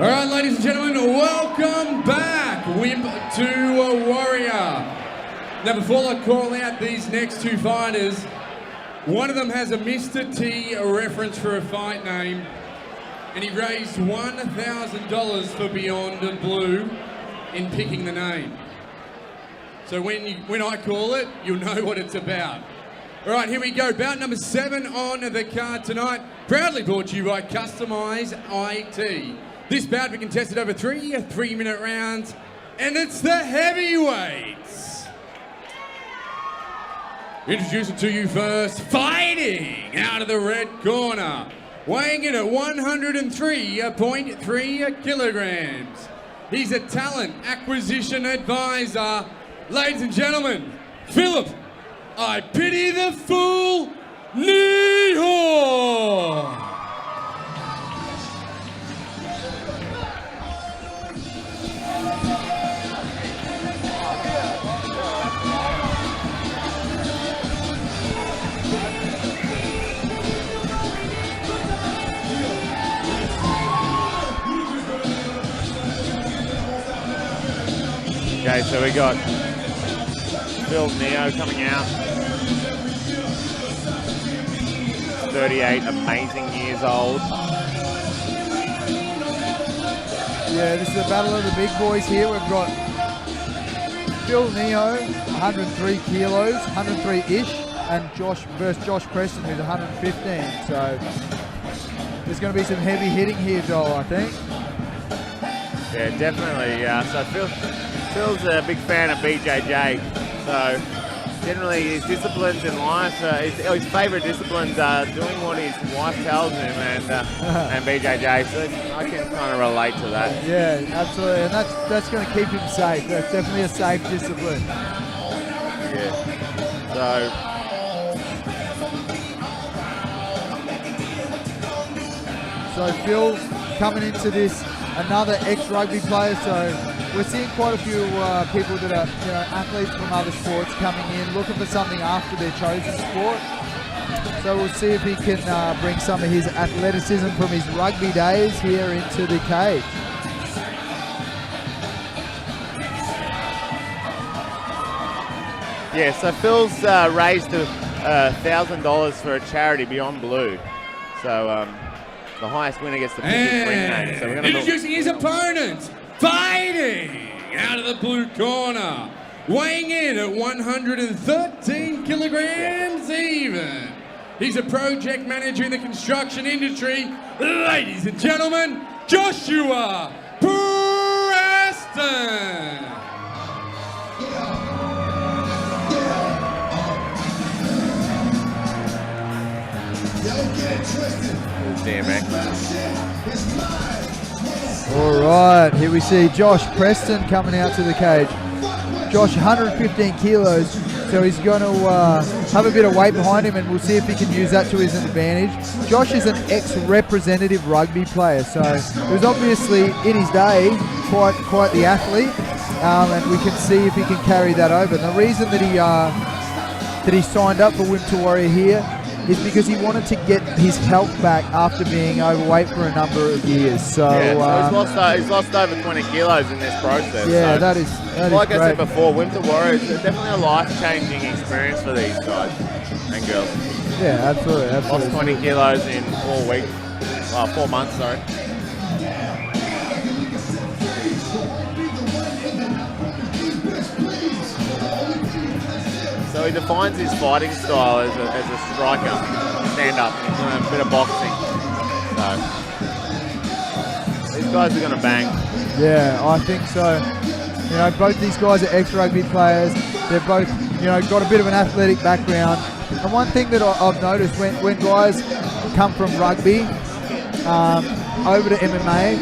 All right, ladies and gentlemen, welcome back, Wimp to Warrior. Now, before I call out these next two fighters, one of them has a Mr. T reference for a fight name, and he raised $1,000 for Beyond Blue in picking the name. So when I call it, you'll know what it's about. All right, here we go. Bout number 7 on the card tonight, proudly brought to you by Customize IT. This bout we contested over 3 3-minute rounds, and it's the heavyweights. Introducing to you first, fighting out of the red corner, weighing in at 103.3 kilograms. He's a talent acquisition advisor. Ladies and gentlemen, Phillip, I pity the fool, Neho. Okay, so we got Phillip Neho coming out. 38 amazing years old. Yeah, this is a battle of the big boys here. We've got Phil Neho, 103 kilos, 103-ish, and Josh Preston, who's 115. So there's going to be some heavy hitting here, Joel, I think. Yeah, definitely. So Phil's a big fan of BJJ. So generally his disciplines in life, his favourite disciplines are doing what his wife tells him and BJJ. So I can kind of relate to that. Yeah, absolutely. And that's going to keep him safe. That's definitely a safe discipline. Yeah. So Phil coming into this, another ex-rugby player, so we're seeing quite a few people that are, athletes from other sports coming in, looking for something after their chosen sport. So we'll see if he can bring some of his athleticism from his rugby days here into the cage. Yeah, so Phil's raised $1,000 for a charity, Beyond Blue. So the highest winner gets to pick his ring name. So we're going to introducing his opponent, fighting out of the blue corner, weighing in at 113 kilograms even. He's a project manager in the construction industry. Ladies and gentlemen, Joshua Preston. All right, here we see Josh Preston coming out to the cage. Josh, 115 kilos, so he's going to have a bit of weight behind him, and we'll see if he can use that to his advantage. Josh is an ex-representative rugby player, so he was obviously, in his day, quite the athlete, and we can see if he can carry that over. And the reason that he signed up for Wimp to Warrior here is because he wanted to get his health back after being overweight for a number of years. So, he's lost over 20 kilos in this process. Yeah, so that is like great. I said before, Wimp to Warrior is definitely a life-changing experience for these guys and girls. Yeah, absolutely. Lost 20 kilos in 4 weeks. 4 months, sorry. So he defines his fighting style as a striker, stand-up, a bit of boxing. So these guys are going to bang. Yeah, I think so. Both these guys are ex-rugby players. They're both, got a bit of an athletic background. And one thing that I've noticed when guys come from rugby over to MMA,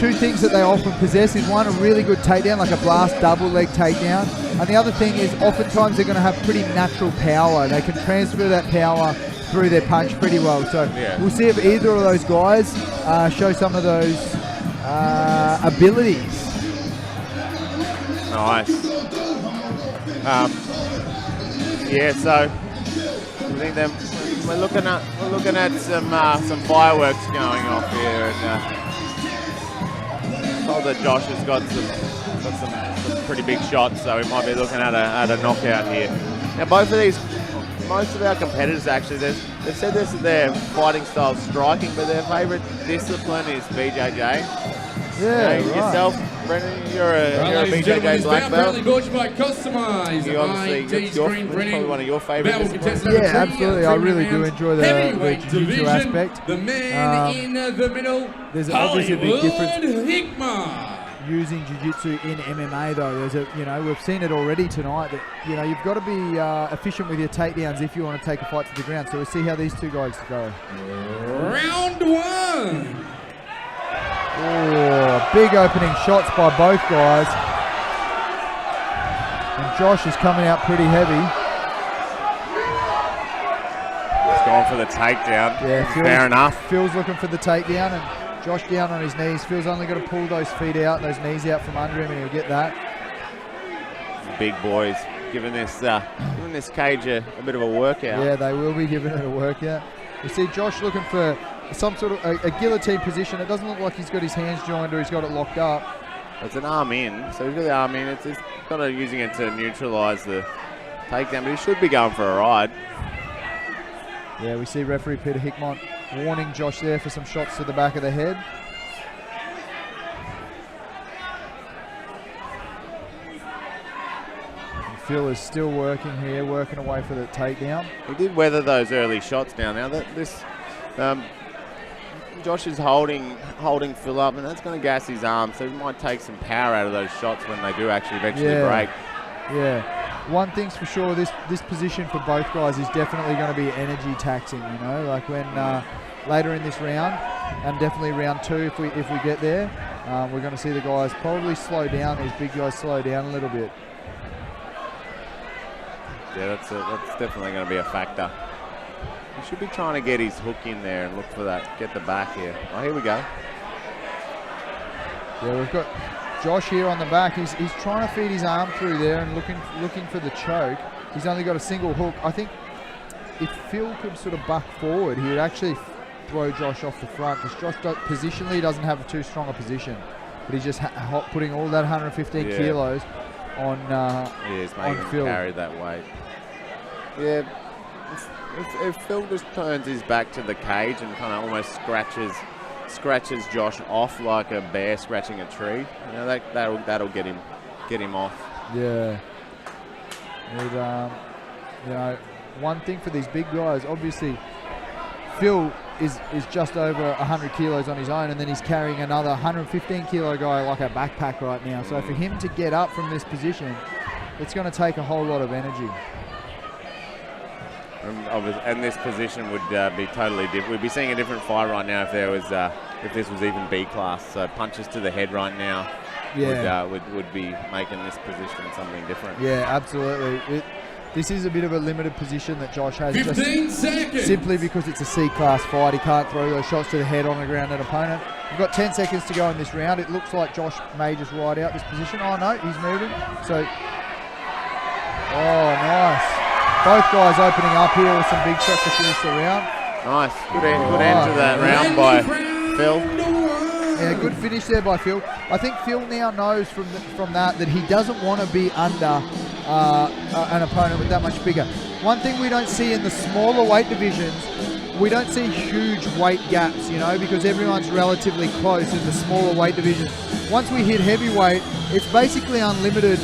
2 things that they often possess is one, a really good takedown, like a blast double leg takedown. And the other thing is oftentimes they're going to have pretty natural power. They can transfer that power through their punch pretty well. So we'll see if either of those guys show some of those abilities. Nice. So I think we're looking at some fireworks going off here, and told that Josh has got some pretty big shots, so we might be looking at a knockout here. Now, both of these, most of our competitors actually, they've said this is their fighting style striking, but their favourite discipline is BJJ. Yeah, right. Yourself, Brendan, you're a BJJ black belt. Proudly brought to you by Customised You obviously, IT that's Screen probably Printing. one of your favourite Battle disciplines. contestant Yeah, number absolutely. three, I really do rounds, enjoy the heavyweight jiu-jitsu division. aspect. The man in the middle, There's obviously a big difference Hickman. using jiu-jitsu in MMA though. We've seen it already tonight that, you've got to be efficient with your takedowns if you want to take a fight to the ground. So we'll see how these two guys go. Round one. Oh, big opening shots by both guys. And Josh is coming out pretty heavy. He's going for the takedown. Yeah, fair enough. Phil's looking for the takedown, and Josh down on his knees. Phil's only got to pull those feet out, those knees out from under him, and he'll get that. Big boys giving this cage a bit of a workout. Yeah, they will be giving it a workout. You see Josh looking for some sort of a guillotine position. It doesn't look like he's got his hands joined or he's got it locked up. It's an arm in, so he's got the arm in. It's kind of using it to neutralise the takedown, but he should be going for a ride. Yeah, we see referee Peter Hickmont warning Josh there for some shots to the back of the head. And Phil is still working here, working away for the takedown. He did weather those early shots down. Now that Josh is holding Phil up, and that's going to gas his arm, so he might take some power out of those shots when they do actually eventually break. Yeah. One thing's for sure, this position for both guys is definitely going to be energy taxing, like when later in this round, and definitely round two if we get there, we're going to see the guys probably slow down, these big guys slow down a little bit. Yeah, that's definitely going to be a factor. He should be trying to get his hook in there and look for that, get the back here. Oh, here we go. Yeah, we've got Josh here on the back. He's trying to feed his arm through there and looking for the choke. He's only got a single hook. I think if Phil could sort of buck forward, he would actually throw Josh off the front, because Josh positionally doesn't have too strong a position, but he's just putting all that 115 kilos on he's making Phil. him carry that weight. Yeah. If Phil just turns his back to the cage and kind of almost scratches Josh off like a bear scratching a tree, that'll get him off. Yeah. And, one thing for these big guys, obviously, Phil is just over 100 kilos on his own, and then he's carrying another 115 kilo guy like a backpack right now. So for him to get up from this position, it's going to take a whole lot of energy. And this position would be totally different. We'd be seeing a different fight right now if this was even B class. So punches to the head right now would be making this position something different. Yeah, absolutely. This is a bit of a limited position that Josh has. 15 seconds. Simply because it's a C-class fight. He can't throw those shots to the head on the ground at opponent. We've got 10 seconds to go in this round. It looks like Josh may just ride out this position. Oh, no, he's moving. So, nice. Both guys opening up here with some big shots to finish the round. Nice. Good end to that round by Phil. Yeah, good finish there by Phil. I think Phil now knows from that he doesn't want to be under an opponent with that much bigger. One thing we don't see in the smaller weight divisions, we don't see huge weight gaps, because everyone's relatively close in the smaller weight divisions. Once we hit heavyweight, it's basically unlimited.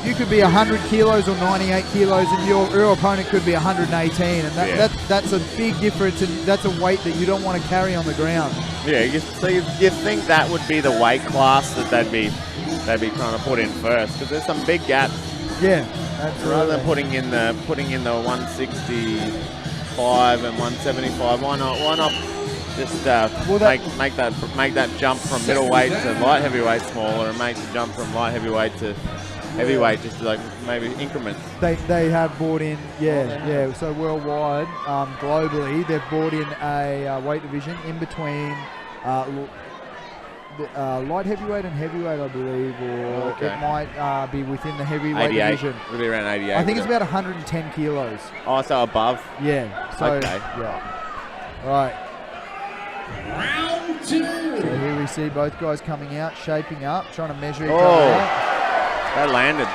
You could be 100 kilos or 98 kilos, and your opponent could be 118, and that's a big difference, and that's a weight that you don't want to carry on the ground. Yeah, you think that would be the weight class that they'd be trying to put in first, because there's some big gaps. Yeah, absolutely. Rather than putting in the 165 and 175, why not just make that jump from middleweight to light heavyweight smaller, and make the jump from light heavyweight to heavyweight, just like maybe increments. They have brought in, so worldwide, globally, they've brought in a weight division in between light heavyweight and heavyweight, I believe, or it might be within the heavyweight division. It'll be around 88. I think it's about 110 kilos. Oh, so above? Yeah. So, okay. Yeah. Right. Round 2. So here we see both guys coming out, shaping up, trying to measure each other Oh, out. that landed.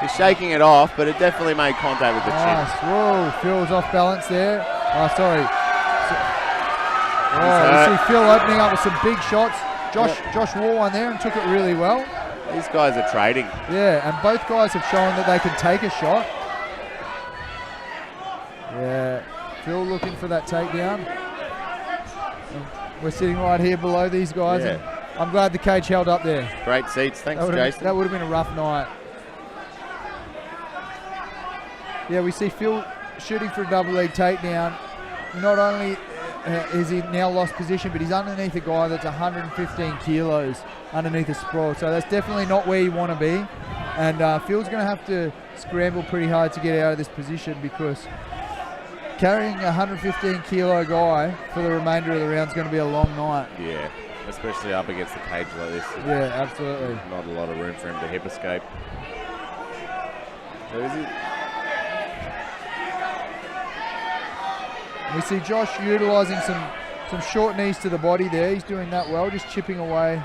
He's shaking it off, but it definitely made contact with the Nice. chin. Whoa, Phil's off balance there. Oh, sorry. Oh, hurt. you see Phil opening up with some big shots. Josh wore one there and took it really well. These guys are trading. Yeah, and both guys have shown that they can take a shot. Yeah, Phil looking for that takedown. We're sitting right here below these guys. Yeah. And I'm glad the cage held up there. Great seats. Thanks, Jason. That would have been a rough night. Yeah, we see Phil shooting for a double leg takedown. Not only is he now lost position, but he's underneath a guy that's 115 kilos underneath a sprawl. So that's definitely not where you want to be. And Phil's going to have to scramble pretty hard to get out of this position, because carrying a 115 kilo guy for the remainder of the round is going to be a long night. Yeah, especially up against the cage like this. Yeah, absolutely. Not a lot of room for him to hip escape. So is he? We see Josh utilising some short knees to the body there. He's doing that well, just chipping away.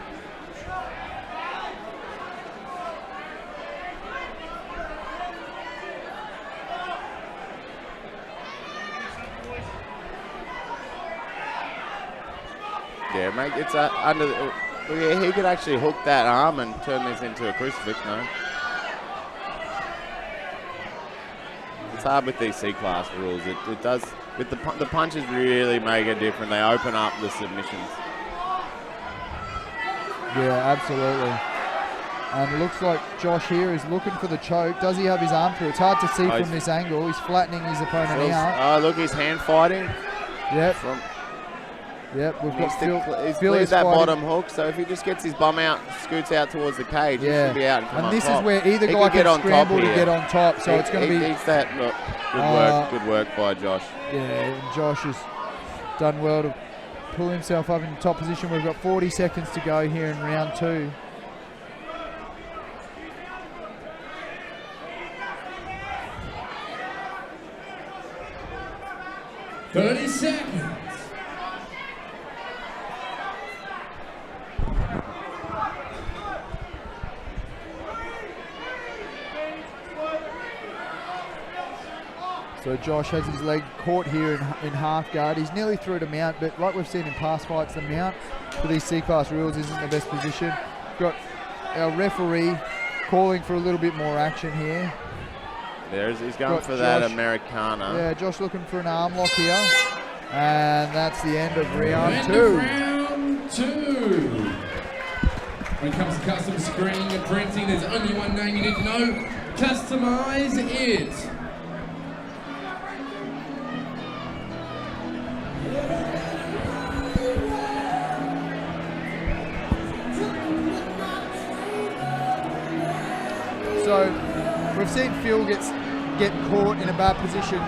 Yeah, mate, it's under. Yeah, he could actually hook that arm and turn this into a crucifix, no? It's hard with these C-class rules. It does. With the punches really make a difference. They open up the submissions. Yeah, absolutely. And it looks like Josh here is looking for the choke. Does he have his arm through? It's hard to see from this angle. He's flattening his opponent out. Oh, look, he's hand fighting. Yep. Yep, we've got Phil. He's Phil cleared is that fighting. bottom hook, so if he just gets his bum out, scoots out towards the cage, he should be out and come and on this top. is where either He guy could get can on top scramble to here. get on top. So it's going to be. He's that. Look, good work by Josh. Yeah, and Josh has done well to pull himself up in the top position. We've got 40 seconds to go here in round 2. $30 seconds. So Josh has his leg caught here in half guard. He's nearly through to mount, but like we've seen in past fights, the mount for these C-class rules isn't the best position. Got our referee calling for a little bit more action here. He's going for that Americana. Yeah, Josh looking for an arm lock here. And that's the end of round End 2. of round 2. When it comes to custom screening and printing, there's only one name you need to know. Customize it. So we've seen Phil get caught in a bad position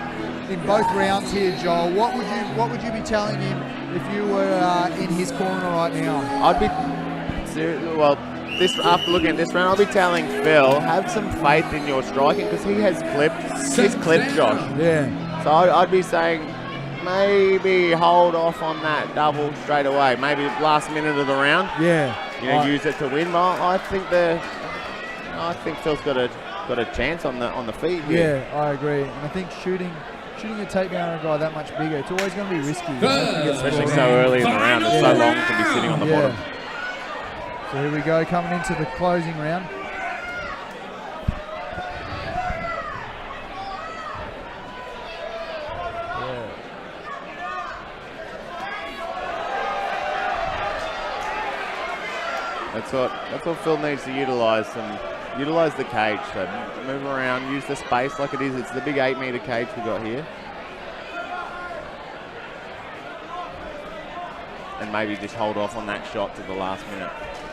in both rounds here, Joel. What would you be telling him if you were in his corner right now? I'd be after looking at this round, I'll be telling Phil, have some faith in your striking, because he has clipped Josh. Yeah. So I'd be saying maybe hold off on that double straight away. Maybe last minute of the round. Yeah. Use it to win. But I think Phil's got a chance on the feet here. Yeah, I agree. And I think shooting a takedown on a guy that much bigger, it's always going to be risky. Especially so early in the round. It's so long to be sitting on the bottom. So here we go, coming into the closing round. That's what Phil needs to utilise the cage. So move around, use the space like it is. It's the big 8-metre cage we got here. And maybe just hold off on that shot to the last minute.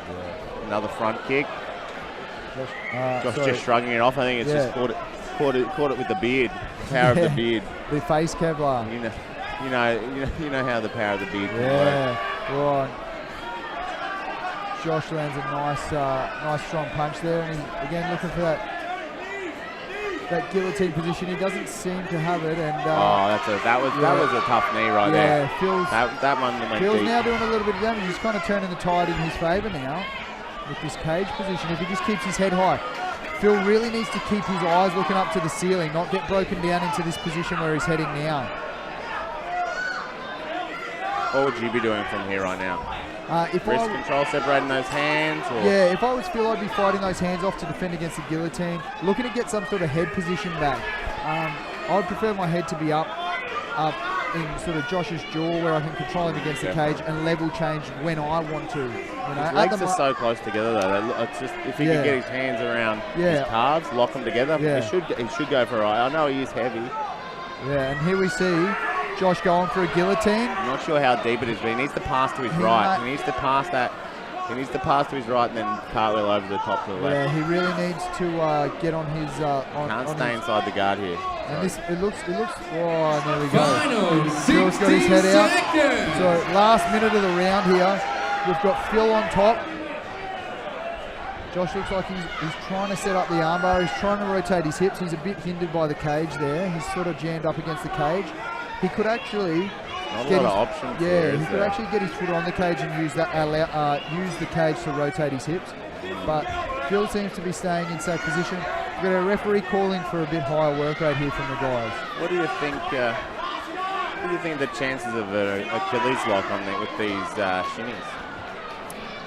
Yeah. Another front kick. Josh just shrugging it off. I think it's just caught it with the beard. The power of the beard. The face Kevlar. You know how the power of the beard can work. Yeah, right. Josh lands a nice strong punch there, and he's again looking for that that guillotine position. He doesn't seem to have it, and that was a tough knee right there. That one went Phil's deep. now doing a little bit of damage. He's kind of turning the tide in his favour now with this cage position. If he just keeps his head high, Phil really needs to keep his eyes looking up to the ceiling, not get broken down into this position where he's heading now. What would you be doing from here right now? Wrist control, separating those hands? Or? Yeah, if I was Phil, I'd be fighting those hands off to defend against the guillotine, looking to get some sort of head position back. I would prefer my head to be up in sort of Josh's jaw where I can control him against the cage and level change when I want to. His legs are so close together though. It's just, if he can get his hands around his calves, lock them together, he should go for a right. I know he is heavy. Yeah, and here we see Josh going for a guillotine. I'm not sure how deep it is, but he needs to pass to his right. He needs to pass that. He needs to pass to his right and then cartwheel over the top to the left. Yeah, he really needs to get on his. Can't stay inside the guard here. And this, it looks. Oh, there we go. Final 60 Phil's got his head out. seconds. So last minute of the round here, we've got Phil on top. Josh looks like he's trying to set up the armbar. He's trying to rotate his hips. He's a bit hindered by the cage there. He's sort of jammed up against the cage. He could actually not a lot of options. Yeah, he could actually get his foot on the cage and use that use the cage to rotate his hips. But Phil seems to be staying in safe position. We've got a referee calling for a bit higher work rate here from the guys. What do you think? What do you think the chances of an Achilles lock on with these shimmies?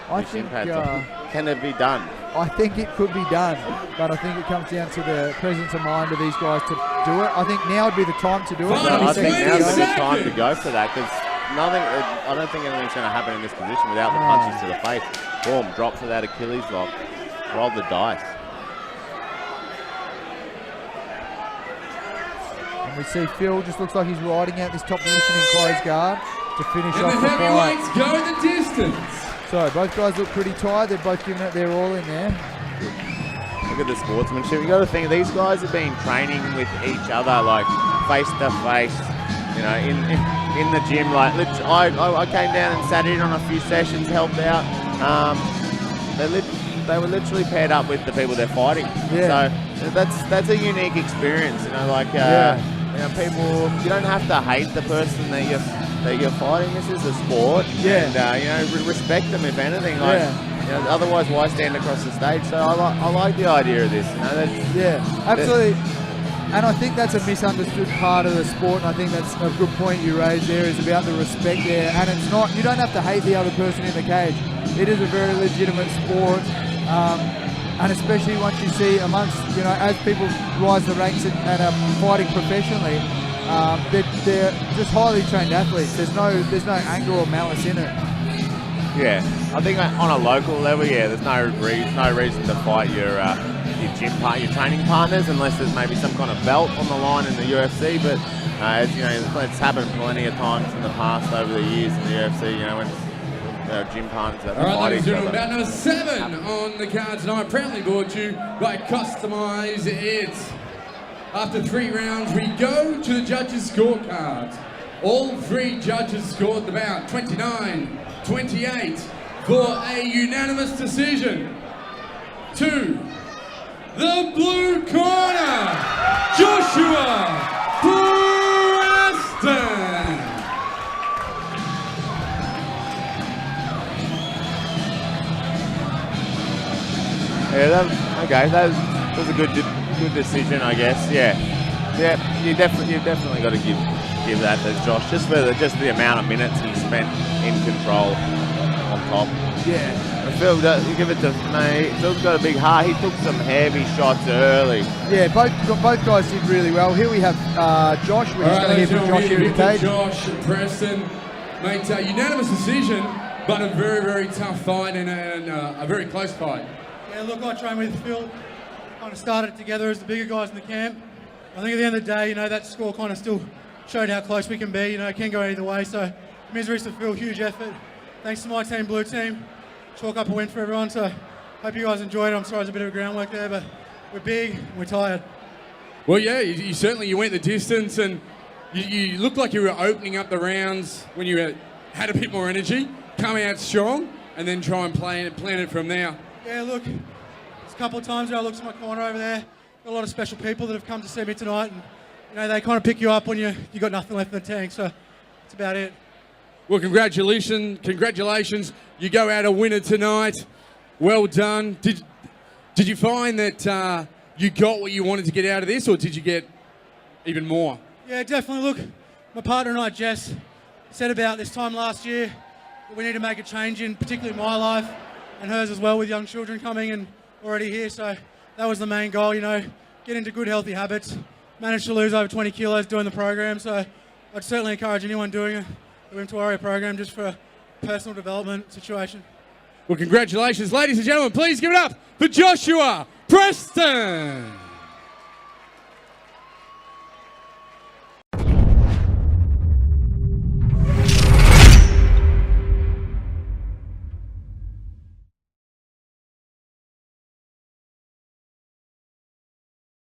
I think can it be done? I think it could be done, but I think it comes down to the presence of mind of these guys to do it. I think now would be the time to do it. I think now's a good time to go for that because I don't think anything's going to happen in this position without the punches to the face. Boom, drop for that Achilles lock. Roll the dice. And we see Phil just looks like he's riding out this top position in closed guard to finish off the fight. And the heavyweights go the distance. So both guys look pretty tired. They're both giving it their all in there. Look at the sportsmanship. You got to think these guys have been training with each other, like face to face. You know, in the gym. Like I came down and sat in on a few sessions, helped out. They were literally paired up with the people they're fighting. Yeah. So that's a unique experience. You know, like you know, people. You don't have to hate the person that you're fighting. This is a sport. Yeah. And you know, respect them if anything. Like, you know, otherwise, why stand across the stage? So I like the idea of this. You know, absolutely. And I think that's a misunderstood part of the sport, and I think that's a good point you raised there, is about the respect there. And it's not, you don't have to hate the other person in the cage. It is a very legitimate sport. And especially once you see amongst, you know, as people rise the ranks and are fighting professionally, they're just highly trained athletes. There's no anger or malice in it. Yeah, I think on a local level, there's no reason to fight your training partners unless there's maybe some kind of belt on the line in the UFC. But as you know, it's happened plenty of times in the past over the years in the UFC. You know, when gym partners that fight each other. About number 7 on the card tonight, proudly brought to you by Customize It. After 3 rounds, we go to the judges' scorecards. All 3 judges scored the bout 29-28 for a unanimous decision. To the blue corner, Joshua Preston. That was a good decision, I guess. You definitely got to give that to Josh just for the amount of minutes he spent in control on top. Yeah. Phil, you give it to me. Phil's got a big heart. He took some heavy shots early. Yeah, both guys did really well. Here we have Josh. We're just going to hear from Josh here in the cage. Josh Preston, mate, unanimous decision, but a very, very tough fight and a very close fight. Yeah, look, I trained with Phil. Kind of started together as the bigger guys in the camp. I think at the end of the day, you know, that score kind of still showed how close we can be. You know, it can go either way. So, miseries to Phil, huge effort. Thanks to my team, Blue Team. Chalk up a win for everyone. So, hope you guys enjoyed it. I'm sorry there's a bit of groundwork there, but we're big, we're tired. Well, yeah, you certainly went the distance, and you looked like you were opening up the rounds when you had a bit more energy, coming out strong, and then try and plan it from there. Yeah, look, there's a couple of times where I looked at my corner over there. got a lot of special people that have come to see me tonight, and you know, they kind of pick you up when you got nothing left in the tank. So that's about it. Well, congratulations. You go out a winner tonight. Well done. Did you find that you got what you wanted to get out of this, or did you get even more? Yeah, definitely. Look, my partner and I, Jess, said about this time last year that we need to make a change in particularly my life and hers as well, with young children coming and already here. So that was the main goal, you know, get into good healthy habits. Managed to lose over 20 kilos doing the program, so I'd certainly encourage anyone doing the Wimp to Warrior program just for a personal development situation. Well, congratulations. Ladies and gentlemen, please give it up for Joshua Preston.